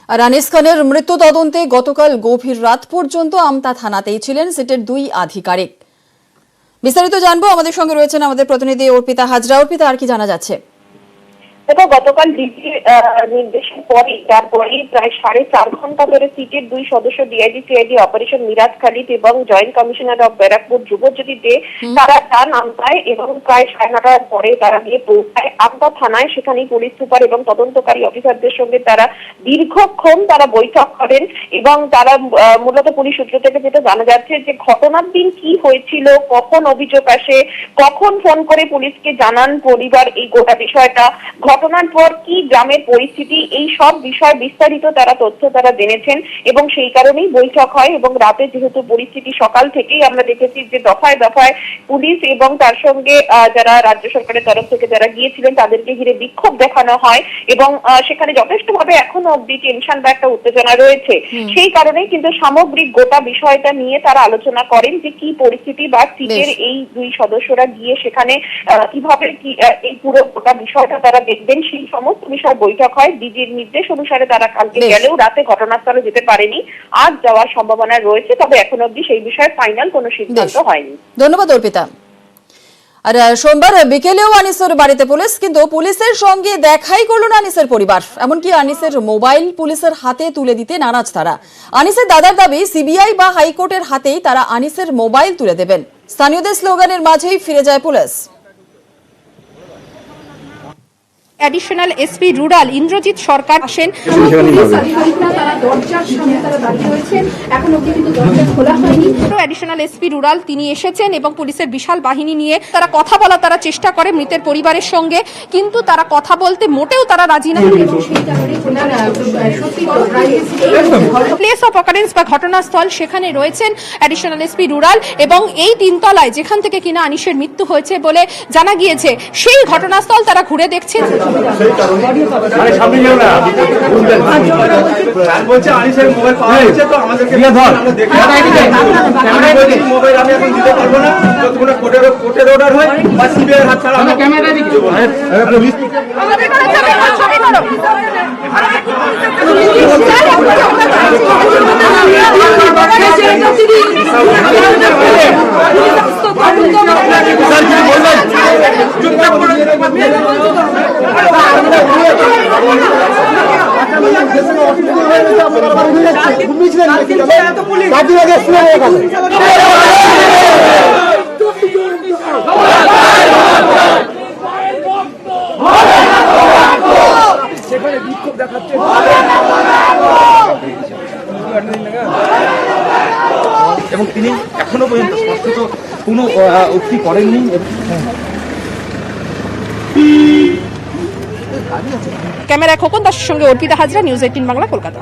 আর আনিস খানের মৃত্যু তদন্তে গতকাল গভীর রাত পর্যন্ত আমতা থানাতেই ছিলেন সিটের দুই আধিকারিক। বিস্তারিত জানবো, আমাদের সঙ্গে রয়েছেন আমাদের প্রতিনিধি অর্পিতা হাজরা। অর্পিতা, আর কি জানা যাচ্ছে? দেখো, গতকাল ডিজির নির্দেশের তারপরেই প্রায় 4.5 ঘন্টা ধরে সিটের দুই সদস্য DIG CID operation Miraj Khalid এবং joint commissioner of Barrackpore Dhrubajyoti Dey তারা যান আমতায় এবং প্রায় 9:30টার পরে তারা গিয়ে পৌঁছায় আমতা থানায়। সেখানেই পুলিশ সুপার এবং তদন্তকারী অফিসারদের সঙ্গে তারা দীর্ঘক্ষণ তারা বৈঠক করেন এবং তারা মূলত পুলিশ সূত্র থেকে যেটা জানা যাচ্ছে যে ঘটনার দিন কি হয়েছিল, কখন অভিযোগ আসে, কখন ফোন করে পুলিশকে জানান পরিবার এই গোটা বিষয়টা, ঘটনার পর কি গ্রামের পরিস্থিতি, এই সব বিষয় বিস্তারিত তারা তথ্য তারা জেনেছেন এবং সেই কারণেই বৈঠক হয়। এবং রাতে যেহেতু পরিস্থিতি সকাল থেকেই আমরা দেখেছি যে দফায় দফায় পুলিশ এবং তার সঙ্গে যারা রাজ্য সরকারের তরফ থেকে যারা গিয়েছিলেন তাদেরকে ঘিরে বিক্ষোভ দেখানো হয় এবং সেখানে যথেষ্টভাবে এখনো অব্দি টেনশন বা একটা উত্তেজনা রয়েছে। সেই কারণেই কিন্তু সামগ্রিক গোটা বিষয়টা নিয়ে তারা আলোচনা করেন যে কি পরিস্থিতি বা সিটের এই দুই সদস্যরা গিয়ে সেখানে কিভাবে এই পুরো গোটা বিষয়টা তারা দেখবেন, সেই সমস্ত বিষয় বৈঠক হয়। ডিজির নির্দেশ অনুসারে তারা কালকে গেলেও রাতে ঘটনাস্থলে যেতে পারেনি, আজ যাওয়ার সম্ভাবনা রয়েছে, তবে এখন অব্দি সেই বিষয়ে ফাইনাল কোনো সিদ্ধান্ত হয়নি। ধন্যবাদ অর্পিতা। আর সোমবার বিকেলেও আনিসের বাড়িতে পুলিশ, কিন্তু পুলিশের সঙ্গে দেখাই করলো না আনিসের পরিবার। এমনকি আনিসের মোবাইল পুলিশের হাতে তুলে দিতে নারাজ তারা। আনিসের দাদার দাবি সিবিআই বা হাইকোর্টের হাতেই তারা আনিসের মোবাইল তুলে দেবেন। স্থানীয়দের স্লোগানের মাঝেই ফিরে যায় police. Additional SP rural Indrajit Sarkar আসেন। অ্যাডিশনাল এসপি রুরাল তিনি এসেছেন এবং পুলিশের বিশাল বাহিনী নিয়ে তারা কথা বলা তারা চেষ্টা করে মৃতের পরিবারের সঙ্গে, কিন্তু তারা কথা বলতে মোটেও তারা রাজি না। প্লেস অফ অকারেন্স বা ঘটনাস্থল সেখানে রয়েছেন অ্যাডিশনাল এসপি রুরাল এবং এই 3 তলায় যেখান থেকে কিনা আনিসের মৃত্যু হয়েছে বলে জানা গিয়েছে সেই ঘটনাস্থল তারা ঘুরে দেখছেন। এবং তিনি এখনো পর্যন্ত স্পষ্ট কোনো উক্তি করেননি। ক্যামেরায় খোকন দাসের সঙ্গে অর্পিতা হাজরা, নিউজ 18 বাংলা, কলকাতা।